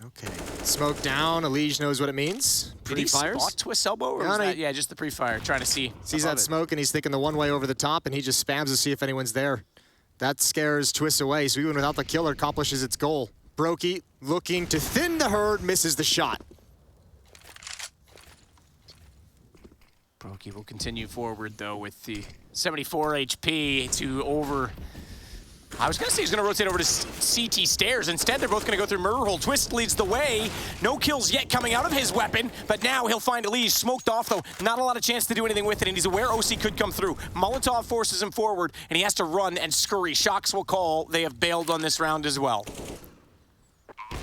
Okay. Smoke down. Elige knows what it means. Did he spot Twist's elbow? Or was that, yeah, just the pre-fire, trying to see. Sees that smoke and he's thinking the one way over the top and he just spams to see if anyone's there. That scares Twist away, so even without the killer accomplishes its goal. Brokey looking to thin the herd, misses the shot. Brokey will continue forward, though, with the 74 HP to over... I was going to say he's going to rotate over to CT stairs. Instead, they're both going to go through murder hole. Twist leads the way. No kills yet coming out of his weapon, but now he'll find Elige. Smoked off, though. Not a lot of chance to do anything with it, and he's aware oSee could come through. Molotov forces him forward, and he has to run and scurry. Shox will call. They have bailed on this round as well.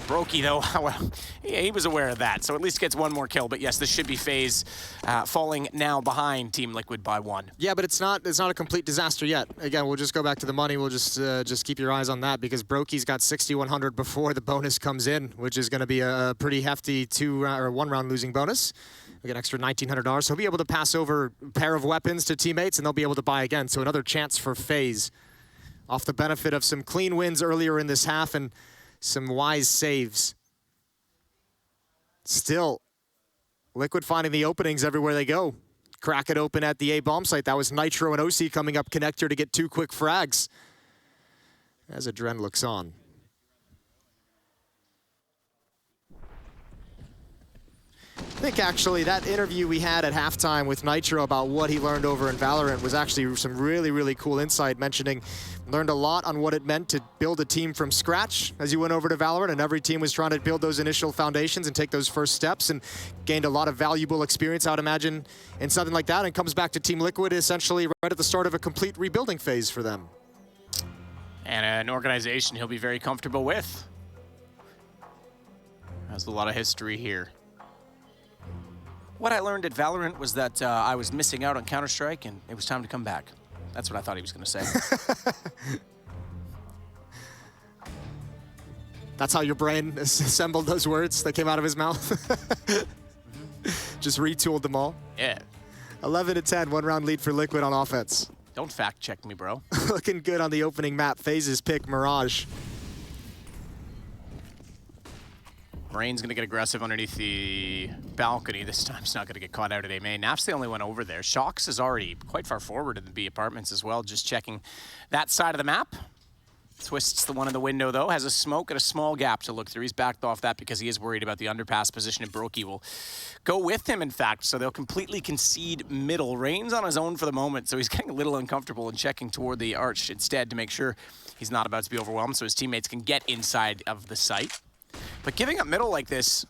Brokey, though, well, yeah, he was aware of that, so at least gets one more kill. But yes, this should be FaZe falling now behind Team Liquid by 1. Yeah, but it's not a complete disaster yet. Again, we'll just go back to the money. We'll just keep your eyes on that because Brokey's got 6,100 before the bonus comes in, which is going to be a pretty hefty 1-round losing bonus. We get an extra $1,900. He'll be able to pass over a pair of weapons to teammates, and they'll be able to buy again. So another chance for FaZe off the benefit of some clean wins earlier in this half and some wise saves. Still, Liquid finding the openings everywhere they go. Crack it open at the A bomb site. That was Nitro and oSee coming up connector to get 2 quick frags. As Adren looks on. I think actually that interview we had at halftime with Nitro about what he learned over in Valorant was actually some really, really cool insight, mentioning learned a lot on what it meant to build a team from scratch as you went over to Valorant, and every team was trying to build those initial foundations and take those first steps, and gained a lot of valuable experience, I would imagine, in something like that, and comes back to Team Liquid essentially right at the start of a complete rebuilding phase for them. And an organization he'll be very comfortable with. Has a lot of history here. What I learned at Valorant was that I was missing out on Counter-Strike and it was time to come back. That's what I thought he was going to say. That's how your brain assembled those words that came out of his mouth? Just retooled them all? Yeah. 11-10, 1-round lead for Liquid on offense. Don't fact check me, bro. Looking good on the opening map. FaZe's pick, Mirage. Rain's going to get aggressive underneath the balcony. This time he's not going to get caught out at A main. Naf's the only one over there. Shox is already quite far forward in the B apartments as well, just checking that side of the map. Twists the one in the window, though, has a smoke and a small gap to look through. He's backed off that because he is worried about the underpass position, and Brokey will go with him, in fact, so they'll completely concede middle. Rain's on his own for the moment, so he's getting a little uncomfortable and checking toward the arch instead to make sure he's not about to be overwhelmed so his teammates can get inside of the site. But giving up middle like this,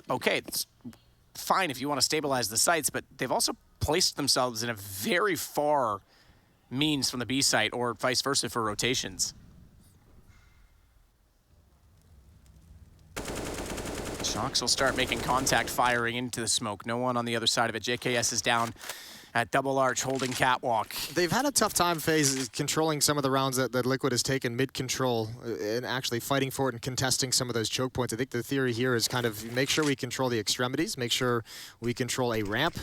okay, it's fine if you want to stabilize the sites, but they've also placed themselves in a very far means from the B site, or vice versa for rotations. Shox will start making contact, firing into the smoke. No one on the other side of it. JKS is down at double arch, holding catwalk. They've had a tough time, FaZe, controlling some of the rounds that Liquid has taken mid-control and actually fighting for it and contesting some of those choke points. I think the theory here is kind of make sure we control the extremities, make sure we control a ramp.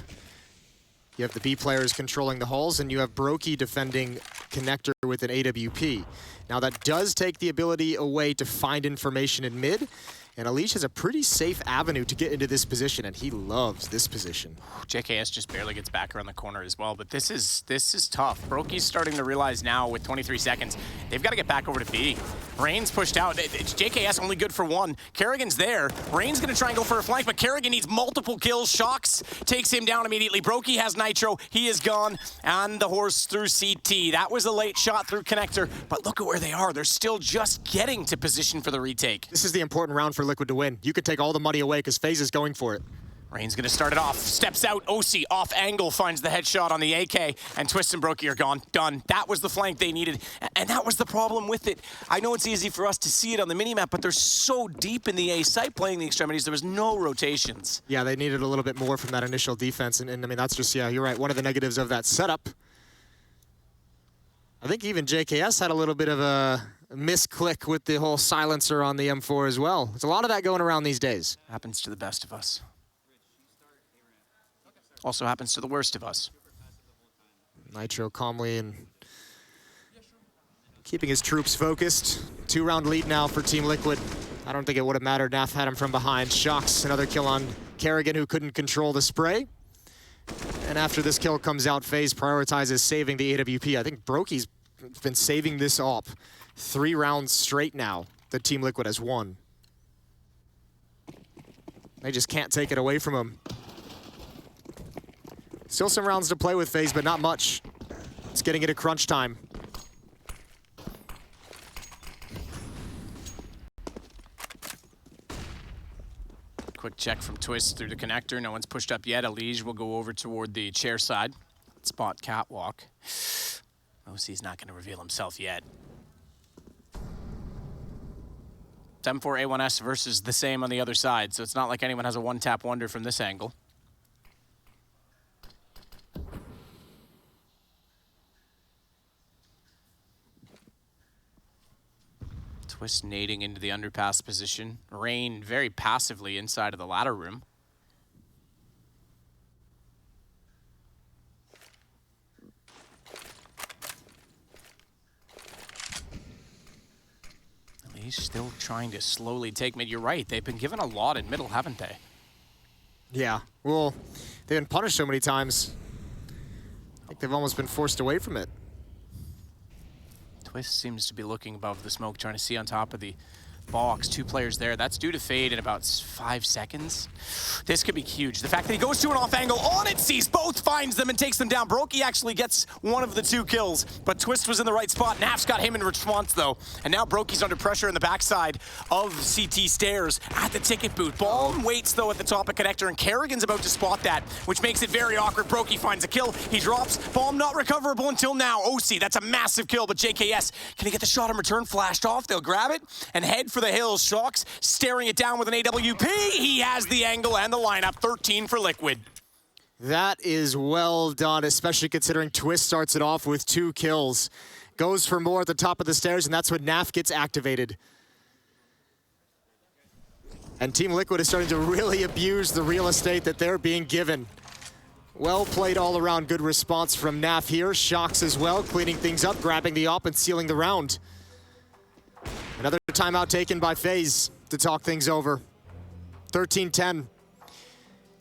You have the B players controlling the halls, and you have Brokey defending connector with an AWP. Now that does take the ability away to find information in mid, and Alish has a pretty safe avenue to get into this position, and he loves this position. JKS just barely gets back around the corner as well, but this is tough. Brokey's starting to realize now with 23 seconds, they've got to get back over to B. Rain's pushed out. JKS only good for one. Kerrigan's there. Rain's going to try and go for a flank, but Kerrigan needs multiple kills. Shox takes him down immediately. Brokey has Nitro. He is gone, and the horse through CT. That was a late shot through connector, but look at where they are. They're still just getting to position for the retake. This is the important round for Liquid to win. You could take all the money away because FaZe is going for it. Rain's going to start it off. Steps out. oSee off angle finds the headshot on the AK, and Twist and Brokey are gone. Done. That was the flank they needed, and that was the problem with it. I know it's easy for us to see it on the minimap, but they're so deep in the A site playing the extremities, there was no rotations. Yeah, they needed a little bit more from that initial defense, and I mean, that's just, yeah, you're right, one of the negatives of that setup. I think even JKS had a little bit of a misclick with the whole silencer on the M4 as well. There's a lot of that going around these days. Happens to the best of us. Also happens to the worst of us. Nitro calmly and keeping his troops focused. 2-round lead now for Team Liquid. I don't think it would have mattered. Naf had him from behind. Shox, another kill on Kerrigan, who couldn't control the spray. And after this kill comes out, FaZe prioritizes saving the AWP. I think Brokey's been saving this op 3 rounds straight now that Team Liquid has won. They just can't take it away from him. Still some rounds to play with FaZe, but not much. It's getting into crunch time. Quick check from Twist through the connector. No one's pushed up yet. Alige will go over toward the chair side. Spot catwalk. oSee's not going to reveal himself yet. M4A1S versus the same on the other side, so it's not like anyone has a one-tap wonder from this angle. Twist nading into the underpass position. Rain very passively inside of the ladder room. He's still trying to slowly take mid. You're right, they've been given a lot in middle, haven't they? Yeah, well, they've been punished so many times. I think they've almost been forced away from it. Twist seems to be looking above the smoke, trying to see on top of the box. 2 players there. That's due to fade in about 5 seconds. This could be huge. The fact that he goes to an off angle on it, sees both, finds them, and takes them down. Brokey actually gets one of the 2 kills, but Twist was in the right spot. Naf's got him in response, though. And now Brokey's under pressure in the backside of CT stairs at the ticket booth. Balm waits, though, at the top of connector, and Kerrigan's about to spot that, which makes it very awkward. Brokey finds a kill. He drops. Balm not recoverable until now. oSee, that's a massive kill, but JKS, can he get the shot in return? Flashed off. They'll grab it and head for the hills. Shocks staring it down with an AWP. He has the angle and the lineup. 13 for Liquid. That is well done, especially considering Twist starts it off with 2 kills. Goes for more at the top of the stairs, and that's when Naf gets activated. And Team Liquid is starting to really abuse the real estate that they're being given. Well played all around. Good response from Naf here. Shocks as well, cleaning things up, grabbing the op and sealing the round. Another timeout taken by FaZe to talk things over. 13-10.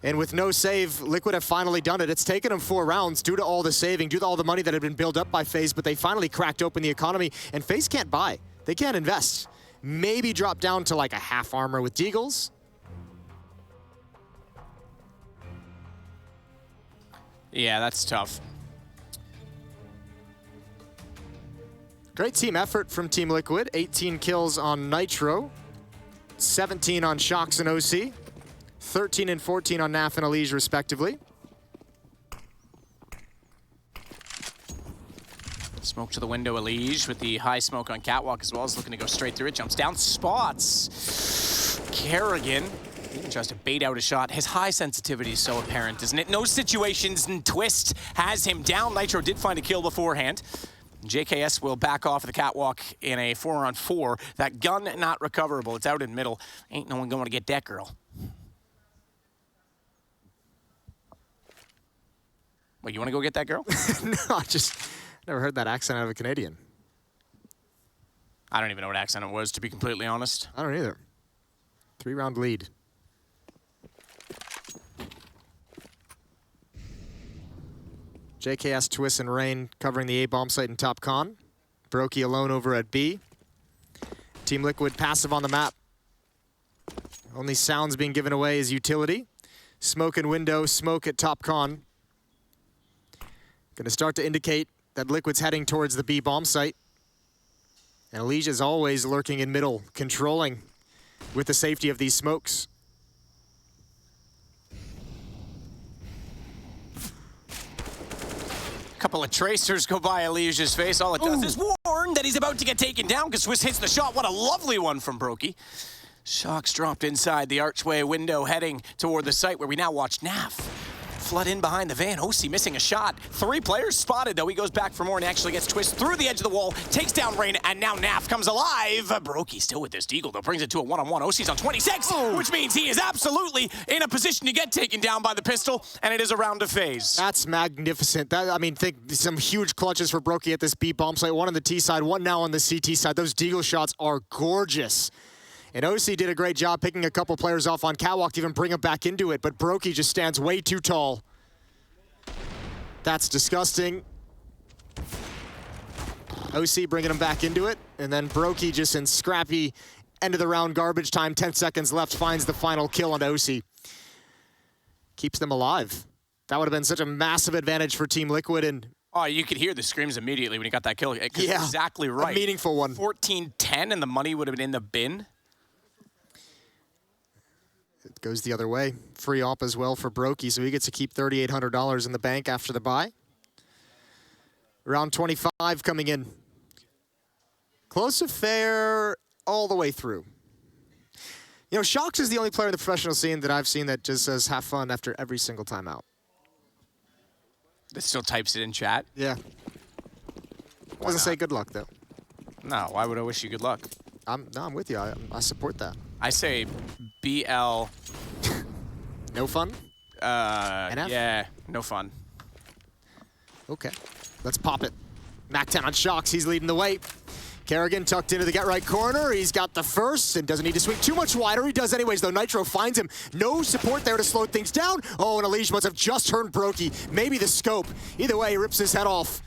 And with no save, Liquid have finally done it. It's taken them 4 rounds due to all the saving, due to all the money that had been built up by FaZe, but they finally cracked open the economy, and FaZe can't buy. They can't invest. Maybe drop down to like a half armor with Deagles. Yeah, that's tough. Great team effort from Team Liquid. 18 kills on Nitro, 17 on Shocks and oSee, 13 and 14 on Naf and Elige, respectively. Smoke to the window, Elige with the high smoke on Catwalk as well, as looking to go straight through it. Jumps down, spots Kerrigan. He tries to bait out a shot. His high sensitivity is so apparent, isn't it? No situations, and Twist has him down. Nitro did find a kill beforehand. JKS will back off the catwalk in a 4-on-4. That gun not recoverable. It's out in middle. Ain't no one going to get that girl. Wait, you want to go get that girl? No, I just never heard that accent out of a Canadian. I don't even know what accent it was, to be completely honest. I don't either. 3-round lead. JKS, Twist, and Rain covering the A-bomb site in top con. Brokey alone over at B. Team Liquid passive on the map. Only sounds being given away is utility. Smoke and window, smoke at top con. Gonna start to indicate that Liquid's heading towards the B bomb site. And Elige is always lurking in middle, controlling with the safety of these smokes. Couple of tracers go by Elige's face. All it does is warn that he's about to get taken down because Swiss hits the shot. What a lovely one from Brokey. Shocks dropped inside the archway window, heading toward the site where we now watch Naf flood in behind the van. oSee missing a shot. 3 players spotted, though. He goes back for more and actually gets Twist through the edge of the wall, takes down Rain, and now Naf comes alive. Brokey still with this deagle, though, brings it to a 1-on-1. oSee's on 26, which means he is absolutely in a position to get taken down by the pistol, and it is a round of FaZe. That's magnificent. That, I mean, think some huge clutches for Brokey at this B bomb site. One on the T side, one now on the CT side. Those deagle shots are gorgeous. And oSee did a great job picking a couple players off on catwalk to even bring them back into it, but Brokey just stands way too tall. That's disgusting. oSee bringing him back into it, and then Brokey just in scrappy end of the round garbage time, 10 seconds left, finds the final kill on oSee. Keeps them alive. That would have been such a massive advantage for Team Liquid, and oh, you could hear the screams immediately when he got that kill. yeah, exactly right. A meaningful one. 14-10, and the money would have been in the bin. It goes the other way. Free op as well for Brokey, so he gets to keep $3,800 in the bank after the buy. Round 25 coming in. Close affair all the way through. You know, Shox is the only player in the professional scene that I've seen that just says have fun after every single time out. That still types it in chat? Yeah. Doesn't say good luck, though. No, why would I wish you good luck? No, I'm with you. I support that. I say BL. No fun? NF? Yeah, no fun. Okay, let's pop it. Mac 10 on Shox, he's leading the way. Kerrigan tucked into the get right corner. He's got the first and doesn't need to swing too much wider. He does anyways, though. Nitro finds him. No support there to slow things down. Oh, and Elige must have just turned Brokey. Maybe the scope. Either way, he rips his head off.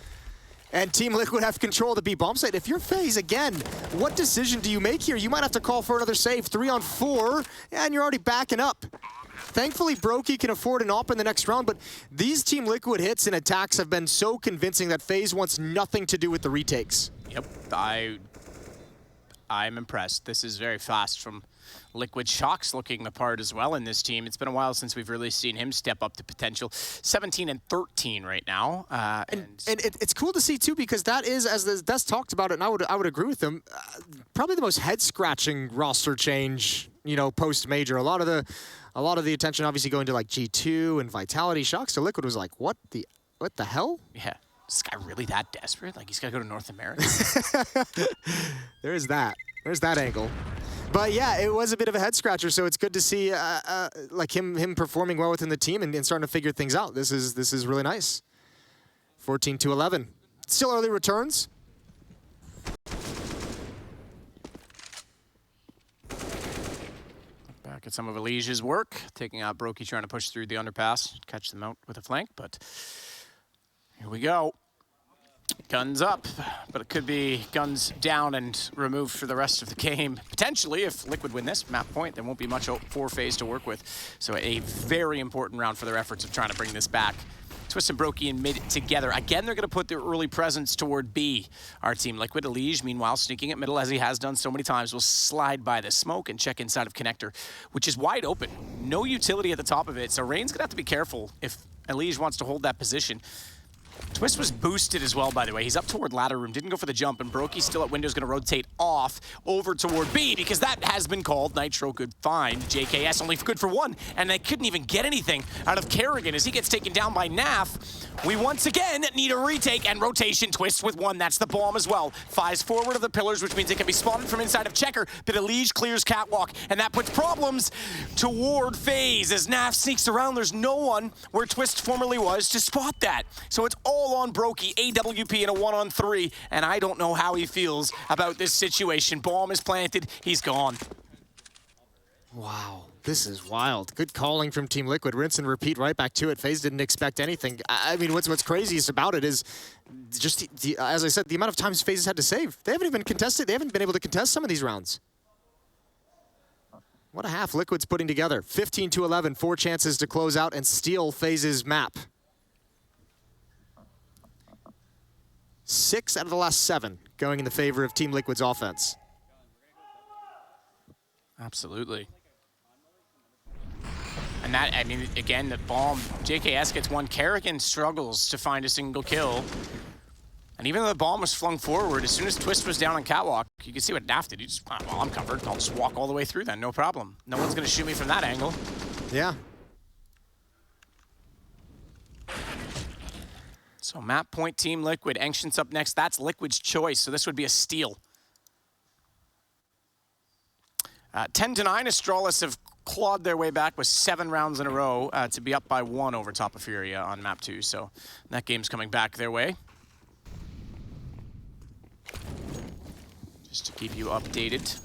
And Team Liquid have control of the B bomb site. If you're FaZe, again, what decision do you make here? You might have to call for another save. 3 on 4, and you're already backing up. Thankfully, Brokey can afford an AWP in the next round, but these Team Liquid hits and attacks have been so convincing that FaZe wants nothing to do with the retakes. Yep, I'm impressed. This is very fast from Liquid. Shox looking the part as well in this team. It's been a while since we've really seen him step up to potential. 17 and 13 right now. And it's cool to see too, because that is, as the Des talked about it, and I would agree with him, probably the most head-scratching roster change, you know, post-major. A lot of the attention obviously going to like G2 and Vitality. Shox to Liquid was like, what the hell? Yeah. Is this guy really that desperate? Like, he's got to go to North America? There's that. There's that angle. But yeah, it was a bit of a head scratcher, so it's good to see like him performing well within the team and starting to figure things out. This is really nice. 14-11. Still early returns. Back at some of Elige's work, taking out Brokey, trying to push through the underpass, catch them out with a flank, but here we go. Guns up, but it could be guns down and removed for the rest of the game. Potentially, if Liquid win this map point, there won't be much for FaZe to work with. So a very important round for their efforts of trying to bring this back. Twist and Brokey in mid together. Again, they're going to put their early presence toward B. Our Team Liquid. Elige, meanwhile, sneaking at middle as he has done so many times, will slide by the smoke and check inside of Connector, which is wide open. No utility at the top of it, so Rain's going to have to be careful if Elige wants to hold that position. Twist was boosted as well, by the way. He's up toward ladder room, didn't go for the jump, and Brokey still at window is going to rotate off over toward B, because that has been called. Nitro, good find. JKS only good for 1, and they couldn't even get anything out of Kerrigan as he gets taken down by Naf. We once again need a retake and rotation. Twist with 1, that's the bomb as well. Flies forward of the pillars, which means it can be spotted from inside of Checker, but Elige clears catwalk, and that puts problems toward FaZe. As Naf sneaks around, there's no one where Twist formerly was to spot that. So it's all on Brokey, AWP in a 1-on-3, and I don't know how he feels about this situation. Bomb is planted, he's gone. Wow, this is wild. Good calling from Team Liquid. Rinse and repeat right back to it. FaZe didn't expect anything. I mean, what's craziest about it is just, as I said, the amount of times FaZe has had to save. They haven't even contested. They haven't been able to contest some of these rounds. What a half Liquid's putting together. 15-11, 4 chances to close out and steal FaZe's map. 6 out of the last 7 going in the favor of Team Liquid's offense. Absolutely. And that, I mean, again, the bomb, JKS gets 1. Kerrigan struggles to find a single kill. And even though the bomb was flung forward, as soon as Twist was down on catwalk, you can see what Naf did. He just, well, I'm covered. I'll just walk all the way through then, no problem. No one's going to shoot me from that angle. Yeah. So map point Team Liquid. Ancients up next. That's Liquid's choice, so this would be a steal. 10-9, Astralis have clawed their way back with 7 rounds in a row to be up by 1 over top of Furia on map 2. So that game's coming back their way. Just to keep you updated.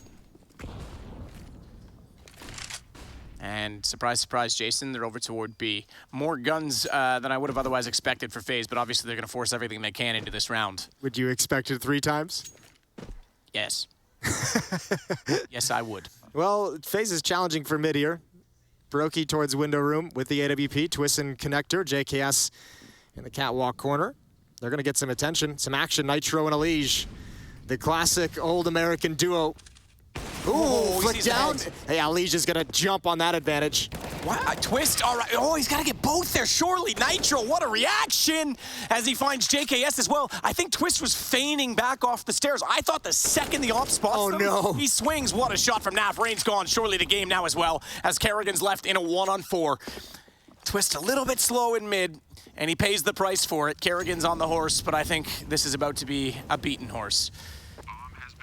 And surprise, surprise, Jason, they're over toward B. More guns than I would have otherwise expected for FaZe, but obviously they're going to force everything they can into this round. Would you expect it 3 times? Yes. Yes, I would. Well, FaZe is challenging for mid here. Brokey towards window room with the AWP, Twist and Connector, JKS in the catwalk corner. They're going to get some attention, some action, Nitro and Elige. The classic old American duo. Ooh, flick down. Hey, Elige is going to jump on that advantage. Wow, Twist, all right. Oh, he's got to get both there, surely. Nitro, what a reaction as he finds JKS as well. I think Twist was feigning back off the stairs. I thought the second the op spots them, no. he swings. What a shot from Naf. Rain's gone, surely the game now as well, as Kerrigan's left in a 1-on-4. Twist a little bit slow in mid, and he pays the price for it. Kerrigan's on the horse, but I think this is about to be a beaten horse.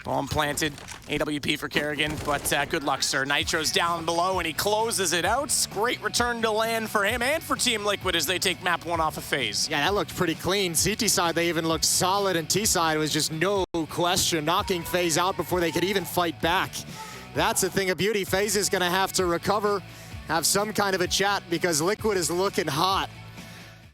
Bomb planted, AWP for Kerrigan, but good luck, sir. Nitro's down below, and he closes it out. Great return to land for him and for Team Liquid as they take map 1 off of FaZe. Yeah, that looked pretty clean. CT side, they even looked solid, and T side was just no question knocking FaZe out before they could even fight back. That's a thing of beauty. FaZe is going to have to recover, have some kind of a chat, because Liquid is looking hot.